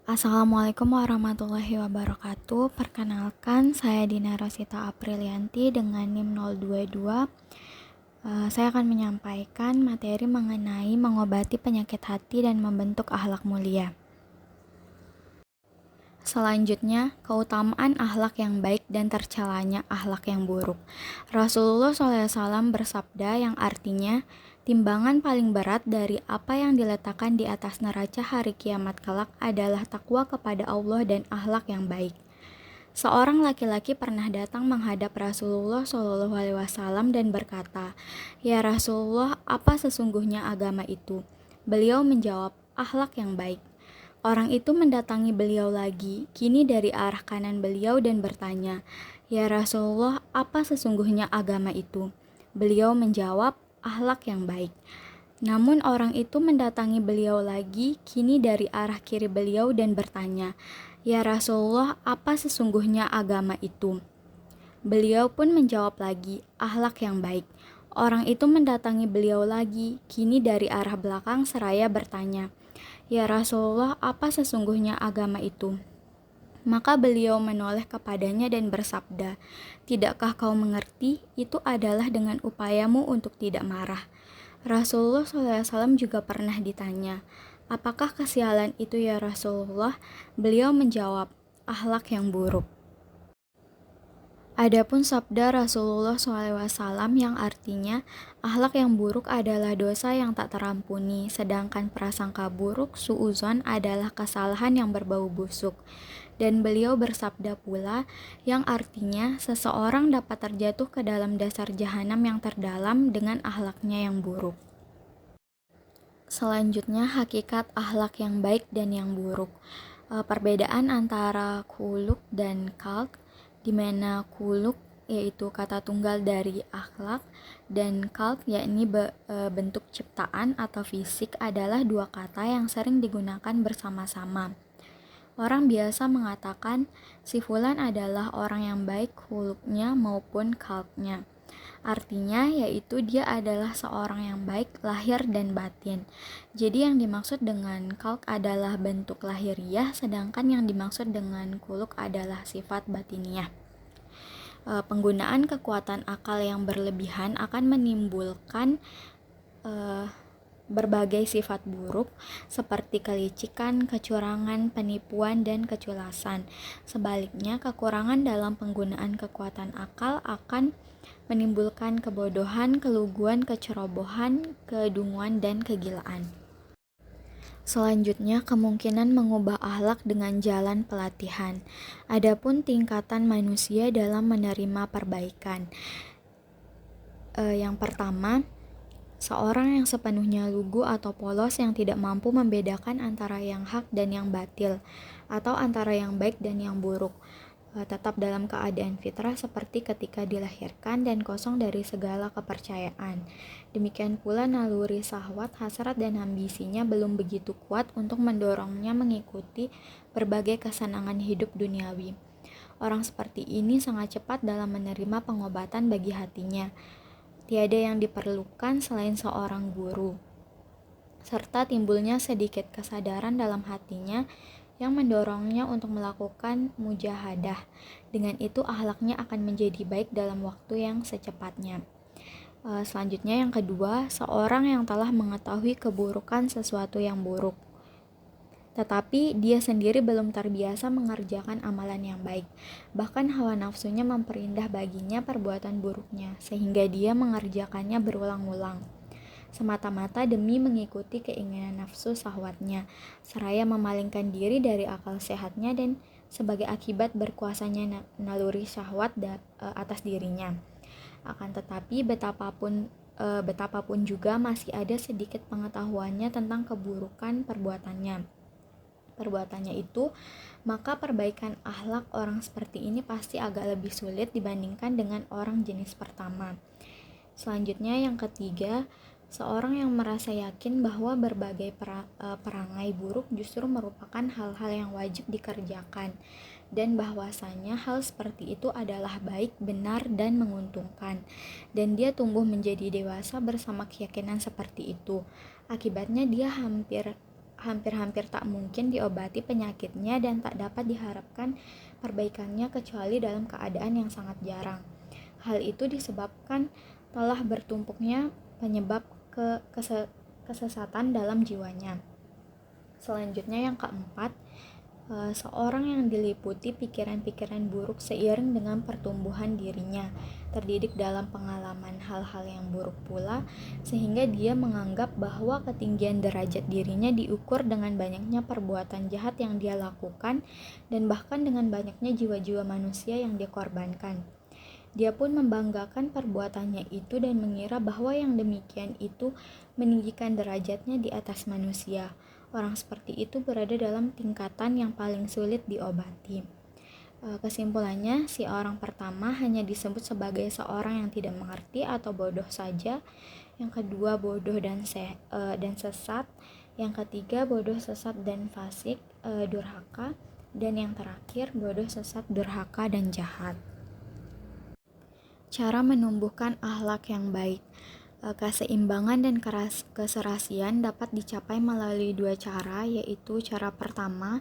Assalamualaikum warahmatullahi wabarakatuh. Perkenalkan, saya Dina Rosita Aprilianti dengan NIM 022. Saya akan menyampaikan materi mengenai mengobati penyakit hati dan membentuk akhlak mulia. Selanjutnya, keutamaan akhlak yang baik dan tercelanya akhlak yang buruk. Rasulullah SAW bersabda yang artinya, timbangan paling berat dari apa yang diletakkan di atas neraca hari kiamat kelak adalah takwa kepada Allah dan akhlak yang baik. Seorang laki-laki pernah datang menghadap Rasulullah SAW dan berkata, "Ya Rasulullah, apa sesungguhnya agama itu?" Beliau menjawab, "Akhlak yang baik." Orang itu mendatangi beliau lagi, kini dari arah kanan beliau dan bertanya, "Ya Rasulullah, apa sesungguhnya agama itu?" Beliau menjawab, "Akhlak yang baik." Namun orang itu mendatangi beliau lagi, kini dari arah kiri beliau dan bertanya, "Ya Rasulullah, apa sesungguhnya agama itu?" Beliau pun menjawab lagi, "Akhlak yang baik." Orang itu mendatangi beliau lagi, kini dari arah belakang seraya bertanya, "Ya Rasulullah, apa sesungguhnya agama itu?" Maka beliau menoleh kepadanya dan bersabda, "Tidakkah kau mengerti? Itu adalah dengan upayamu untuk tidak marah." Rasulullah SAW juga pernah ditanya, "Apakah kesialan itu ya Rasulullah?" Beliau menjawab, "Akhlak yang buruk." Adapun sabda Rasulullah SAW yang artinya, akhlak yang buruk adalah dosa yang tak terampuni, sedangkan prasangka buruk, suuzon, adalah kesalahan yang berbau busuk. Dan beliau bersabda pula, yang artinya, seseorang dapat terjatuh ke dalam dasar jahanam yang terdalam dengan akhlaknya yang buruk. Selanjutnya, hakikat akhlak yang baik dan yang buruk. Perbedaan antara kuluk dan kalk, di mana kuluk yaitu kata tunggal dari akhlak dan kalk yakni bentuk ciptaan atau fisik adalah dua kata yang sering digunakan bersama-sama. Orang biasa mengatakan si fulan adalah orang yang baik kuluknya maupun kalknya. Artinya yaitu dia adalah seorang yang baik lahir dan batin. Jadi yang dimaksud dengan kalk adalah bentuk lahiriah, sedangkan yang dimaksud dengan kuluk adalah sifat batiniah. Penggunaan kekuatan akal yang berlebihan akan menimbulkan berbagai sifat buruk seperti kelicikan, kecurangan, penipuan, dan keculasan. Sebaliknya, kekurangan dalam penggunaan kekuatan akal akan menimbulkan kebodohan, keluguan, kecerobohan, kedunguan, dan kegilaan. Selanjutnya, kemungkinan mengubah akhlak dengan jalan pelatihan. Adapun tingkatan manusia dalam menerima perbaikan. Yang pertama, seorang yang sepenuhnya lugu atau polos yang tidak mampu membedakan antara yang hak dan yang batil, atau antara yang baik dan yang buruk, tetap dalam keadaan fitrah seperti ketika dilahirkan dan kosong dari segala kepercayaan. Demikian pula naluri syahwat, hasrat, dan ambisinya belum begitu kuat untuk mendorongnya mengikuti berbagai kesenangan hidup duniawi. Orang seperti ini sangat cepat dalam menerima pengobatan bagi hatinya. Tiada yang diperlukan selain seorang guru, serta timbulnya sedikit kesadaran dalam hatinya yang mendorongnya untuk melakukan mujahadah. Dengan itu akhlaknya akan menjadi baik dalam waktu yang secepatnya. Selanjutnya yang kedua, seorang yang telah mengetahui keburukan sesuatu yang buruk, tetapi dia sendiri belum terbiasa mengerjakan amalan yang baik. Bahkan hawa nafsunya memperindah baginya perbuatan buruknya, sehingga dia mengerjakannya berulang-ulang, semata-mata demi mengikuti keinginan nafsu syahwatnya, seraya memalingkan diri dari akal sehatnya dan sebagai akibat berkuasanya naluri syahwat atas dirinya. Akan tetapi betapapun juga masih ada sedikit pengetahuannya tentang keburukan perbuatannya itu, maka perbaikan akhlak orang seperti ini pasti agak lebih sulit dibandingkan dengan orang jenis pertama. Selanjutnya yang ketiga, seorang yang merasa yakin bahwa berbagai perangai buruk justru merupakan hal-hal yang wajib dikerjakan, dan bahwasanya hal seperti itu adalah baik, benar, dan menguntungkan, dan dia tumbuh menjadi dewasa bersama keyakinan seperti itu. Akibatnya dia hampir-hampir tak mungkin diobati penyakitnya dan tak dapat diharapkan perbaikannya kecuali dalam keadaan yang sangat jarang. Hal itu disebabkan telah bertumpuknya penyebab kesesatan dalam jiwanya. Selanjutnya yang keempat, seorang yang diliputi pikiran-pikiran buruk seiring dengan pertumbuhan dirinya, terdidik dalam pengalaman hal-hal yang buruk pula, sehingga dia menganggap bahwa ketinggian derajat dirinya diukur dengan banyaknya perbuatan jahat yang dia lakukan dan bahkan dengan banyaknya jiwa-jiwa manusia yang dia korbankan. Dia pun membanggakan perbuatannya itu dan mengira bahwa yang demikian itu meninggikan derajatnya di atas manusia. Orang seperti itu berada dalam tingkatan yang paling sulit diobati. Kesimpulannya, si orang pertama hanya disebut sebagai seorang yang tidak mengerti atau bodoh saja. Yang kedua, bodoh dan sesat. Yang ketiga, bodoh, sesat, dan fasik, durhaka. Dan yang terakhir, bodoh, sesat, durhaka, dan jahat. Cara menumbuhkan akhlak yang baik. Keseimbangan dan keserasian dapat dicapai melalui dua cara, yaitu cara pertama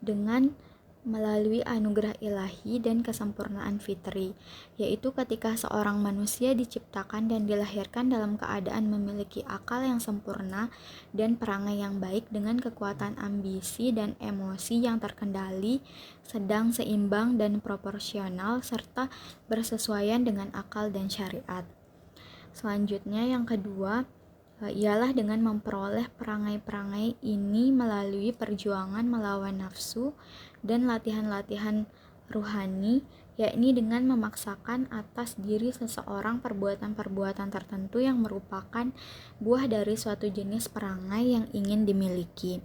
dengan melalui anugerah ilahi dan kesempurnaan fitri, yaitu ketika seorang manusia diciptakan dan dilahirkan dalam keadaan memiliki akal yang sempurna dan perangai yang baik dengan kekuatan ambisi dan emosi yang terkendali, sedang, seimbang, dan proporsional, serta bersesuaian dengan akal dan syariat. Selanjutnya yang kedua ialah dengan memperoleh perangai-perangai ini melalui perjuangan melawan nafsu dan latihan-latihan ruhani, yakni dengan memaksakan atas diri seseorang perbuatan-perbuatan tertentu yang merupakan buah dari suatu jenis perangai yang ingin dimiliki.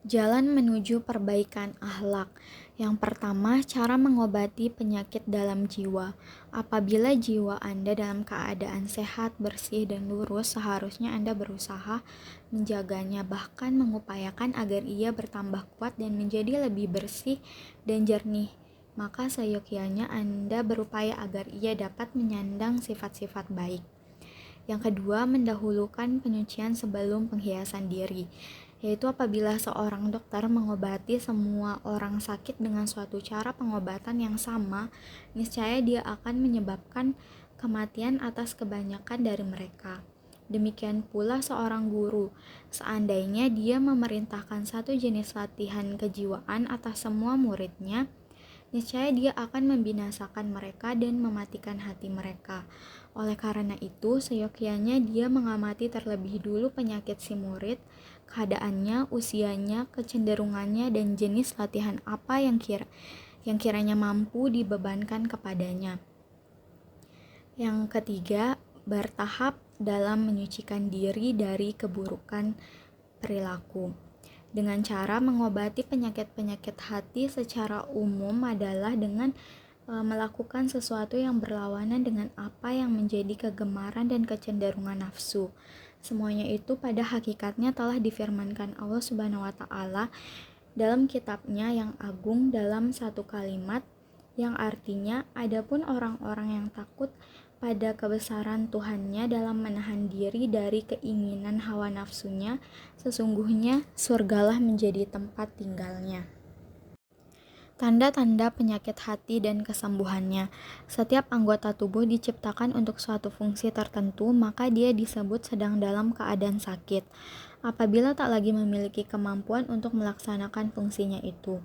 Jalan menuju perbaikan akhlak. Yang pertama, cara mengobati penyakit dalam jiwa. Apabila jiwa Anda dalam keadaan sehat, bersih, dan lurus, seharusnya Anda berusaha menjaganya, bahkan mengupayakan agar ia bertambah kuat dan menjadi lebih bersih dan jernih. Maka seyogyanya Anda berupaya agar ia dapat menyandang sifat-sifat baik. Yang kedua, mendahulukan penyucian sebelum penghiasan diri, yaitu apabila seorang dokter mengobati semua orang sakit dengan suatu cara pengobatan yang sama, niscaya dia akan menyebabkan kematian atas kebanyakan dari mereka. Demikian pula seorang guru, seandainya dia memerintahkan satu jenis latihan kejiwaan atas semua muridnya, niscaya dia akan membinasakan mereka dan mematikan hati mereka. Oleh karena itu, seyogyanya dia mengamati terlebih dulu penyakit si murid, keadaannya, usianya, kecenderungannya, dan jenis latihan apa yang kiranya mampu dibebankan kepadanya. Yang ketiga, bertahap dalam menyucikan diri dari keburukan perilaku. Dengan cara mengobati penyakit-penyakit hati secara umum adalah dengan melakukan sesuatu yang berlawanan dengan apa yang menjadi kegemaran dan kecenderungan nafsu. Semuanya itu pada hakikatnya telah difirmankan Allah Subhanahu wa taala dalam kitabnya yang agung dalam satu kalimat yang artinya, adapun orang-orang yang takut pada kebesaran Tuhannya dalam menahan diri dari keinginan hawa nafsunya, sesungguhnya surgalah menjadi tempat tinggalnya. Tanda-tanda penyakit hati dan kesembuhannya. Setiap anggota tubuh diciptakan untuk suatu fungsi tertentu, maka dia disebut sedang dalam keadaan sakit. Apabila tak lagi memiliki kemampuan untuk melaksanakan fungsinya itu,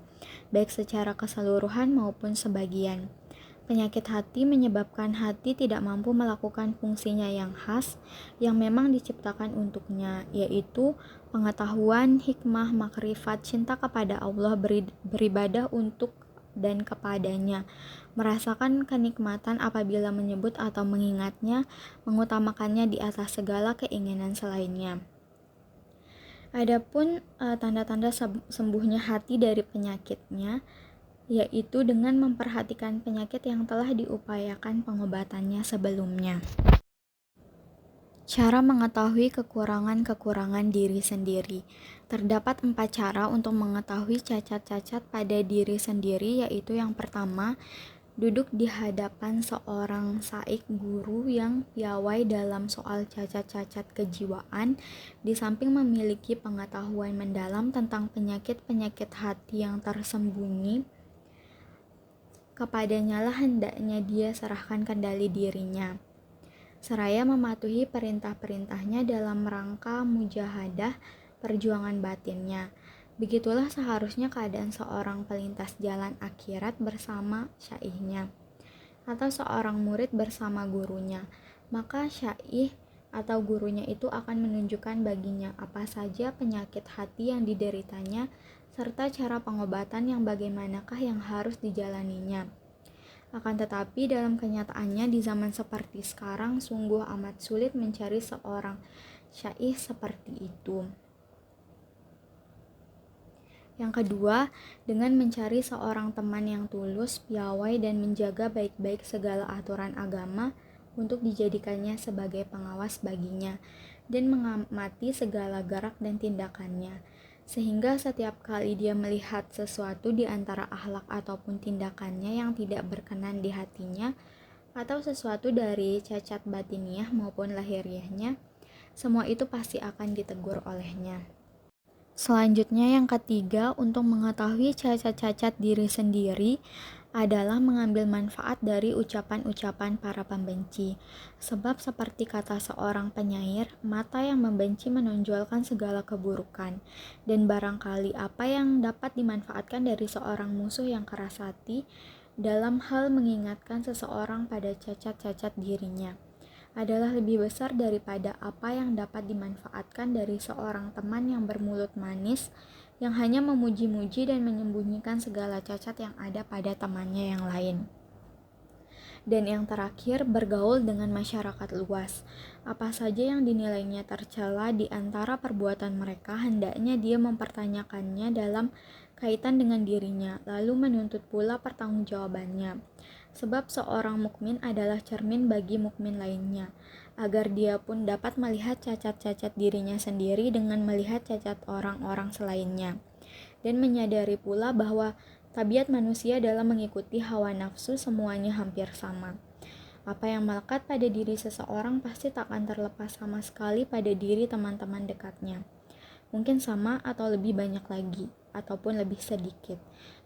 baik secara keseluruhan maupun sebagian. Penyakit hati menyebabkan hati tidak mampu melakukan fungsinya yang khas, yang memang diciptakan untuknya, yaitu pengetahuan, hikmah, makrifat, cinta kepada Allah, beribadah untuk dan kepadanya, merasakan kenikmatan apabila menyebut atau mengingatnya, mengutamakannya di atas segala keinginan selainnya. Adapun tanda-tanda sembuhnya hati dari penyakitnya, yaitu dengan memperhatikan penyakit yang telah diupayakan pengobatannya sebelumnya. Cara mengetahui kekurangan-kekurangan diri sendiri. Terdapat 4 cara untuk mengetahui cacat-cacat pada diri sendiri, yaitu yang pertama, Duduk di hadapan seorang saik guru yang piawai dalam soal cacat-cacat kejiwaan, di samping memiliki pengetahuan mendalam tentang penyakit-penyakit hati yang tersembunyi, kepadanya lah hendaknya dia serahkan kendali dirinya, seraya mematuhi perintah-perintahnya dalam rangka mujahadah perjuangan batinnya. Begitulah seharusnya keadaan seorang pelintas jalan akhirat bersama syaihnya, atau seorang murid bersama gurunya. Maka syaih atau gurunya itu akan menunjukkan baginya apa saja penyakit hati yang dideritanya, serta cara pengobatan yang bagaimanakah yang harus dijalaninya. Akan tetapi dalam kenyataannya di zaman seperti sekarang sungguh amat sulit mencari seorang syaih seperti itu. Yang kedua, dengan mencari seorang teman yang tulus, piawai, dan menjaga baik-baik segala aturan agama untuk dijadikannya sebagai pengawas baginya, dan mengamati segala gerak dan tindakannya. Sehingga setiap kali dia melihat sesuatu di antara akhlak ataupun tindakannya yang tidak berkenan di hatinya, atau sesuatu dari cacat batiniah maupun lahiriahnya, semua itu pasti akan ditegur olehnya. Selanjutnya yang ketiga, untuk mengetahui cacat-cacat diri sendiri adalah mengambil manfaat dari ucapan-ucapan para pembenci. Sebab seperti kata seorang penyair, mata yang membenci menonjolkan segala keburukan. Dan barangkali apa yang dapat dimanfaatkan dari seorang musuh yang keras hati dalam hal mengingatkan seseorang pada cacat-cacat dirinya adalah lebih besar daripada apa yang dapat dimanfaatkan dari seorang teman yang bermulut manis, yang hanya memuji-muji dan menyembunyikan segala cacat yang ada pada temannya yang lain. Dan yang terakhir, bergaul dengan masyarakat luas. Apa saja yang dinilainya tercela di antara perbuatan mereka, hendaknya dia mempertanyakannya dalam kaitan dengan dirinya, lalu menuntut pula pertanggungjawabannya. Sebab seorang mukmin adalah cermin bagi mukmin lainnya, agar dia pun dapat melihat cacat-cacat dirinya sendiri dengan melihat cacat orang-orang selainnya, dan menyadari pula bahwa tabiat manusia dalam mengikuti hawa nafsu semuanya hampir sama. Apa yang melekat pada diri seseorang pasti tak akan terlepas sama sekali pada diri teman-teman dekatnya. Mungkin sama atau lebih banyak lagi, ataupun lebih sedikit.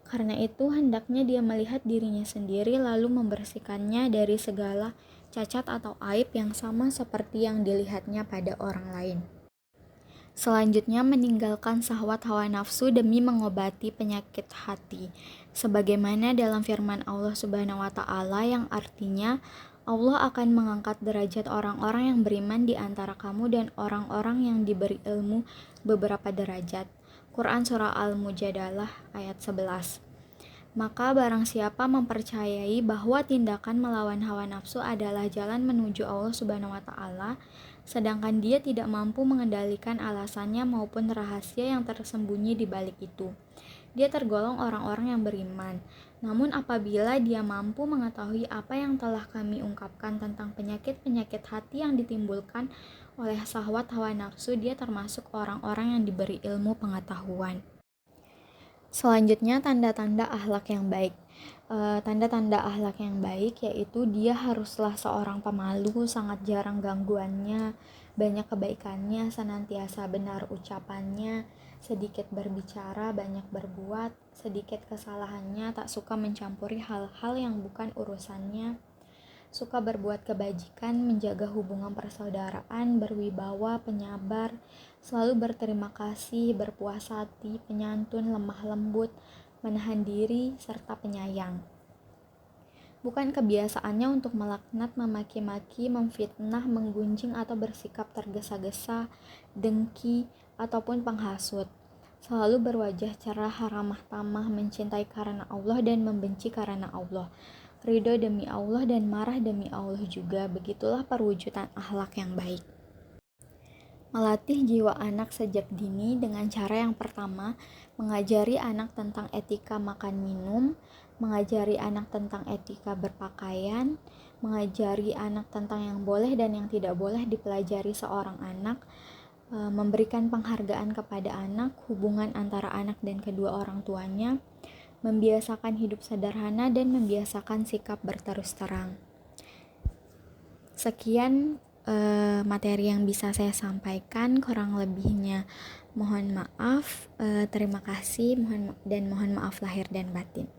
Karena itu, hendaknya dia melihat dirinya sendiri lalu membersihkannya dari segala cacat atau aib yang sama seperti yang dilihatnya pada orang lain. Selanjutnya, meninggalkan syahwat hawa nafsu demi mengobati penyakit hati. Sebagaimana dalam firman Allah Subhanahu wa Ta'ala yang artinya, Allah akan mengangkat derajat orang-orang yang beriman di antara kamu dan orang-orang yang diberi ilmu beberapa derajat. Quran Surah Al-Mujadalah ayat 11. Maka barang siapa mempercayai bahwa tindakan melawan hawa nafsu adalah jalan menuju Allah Subhanahu wa Ta'ala, sedangkan dia tidak mampu mengendalikan alasannya maupun rahasia yang tersembunyi di balik itu, dia tergolong orang-orang yang beriman. Namun apabila dia mampu mengetahui apa yang telah kami ungkapkan tentang penyakit-penyakit hati yang ditimbulkan oleh syahwat hawa nafsu, dia termasuk orang-orang yang diberi ilmu pengetahuan. Selanjutnya, tanda-tanda akhlak yang baik. Tanda-tanda akhlak yang baik yaitu dia haruslah seorang pemalu, sangat jarang gangguannya, banyak kebaikannya, senantiasa benar ucapannya, sedikit berbicara, banyak berbuat, sedikit kesalahannya, tak suka mencampuri hal-hal yang bukan urusannya, suka berbuat kebajikan, menjaga hubungan persaudaraan, berwibawa, penyabar, selalu berterima kasih, berpuas hati, penyantun, lemah lembut, menahan diri, serta penyayang. Bukan kebiasaannya untuk melaknat, memaki-maki, memfitnah, menggunjing atau bersikap tergesa-gesa, dengki, ataupun penghasut. Selalu berwajah cerah, ramah tamah, mencintai karena Allah dan membenci karena Allah, ridho demi Allah dan marah demi Allah juga. Begitulah perwujudan akhlak yang baik. Melatih jiwa anak sejak dini dengan cara yang pertama, mengajari anak tentang etika makan minum, mengajari anak tentang etika berpakaian, mengajari anak tentang yang boleh dan yang tidak boleh dipelajari seorang anak, memberikan penghargaan kepada anak, hubungan antara anak dan kedua orang tuanya, membiasakan hidup sederhana, dan membiasakan sikap berterus terang. Sekian materi yang bisa saya sampaikan, kurang lebihnya mohon maaf. Terima kasih dan mohon maaf lahir dan batin.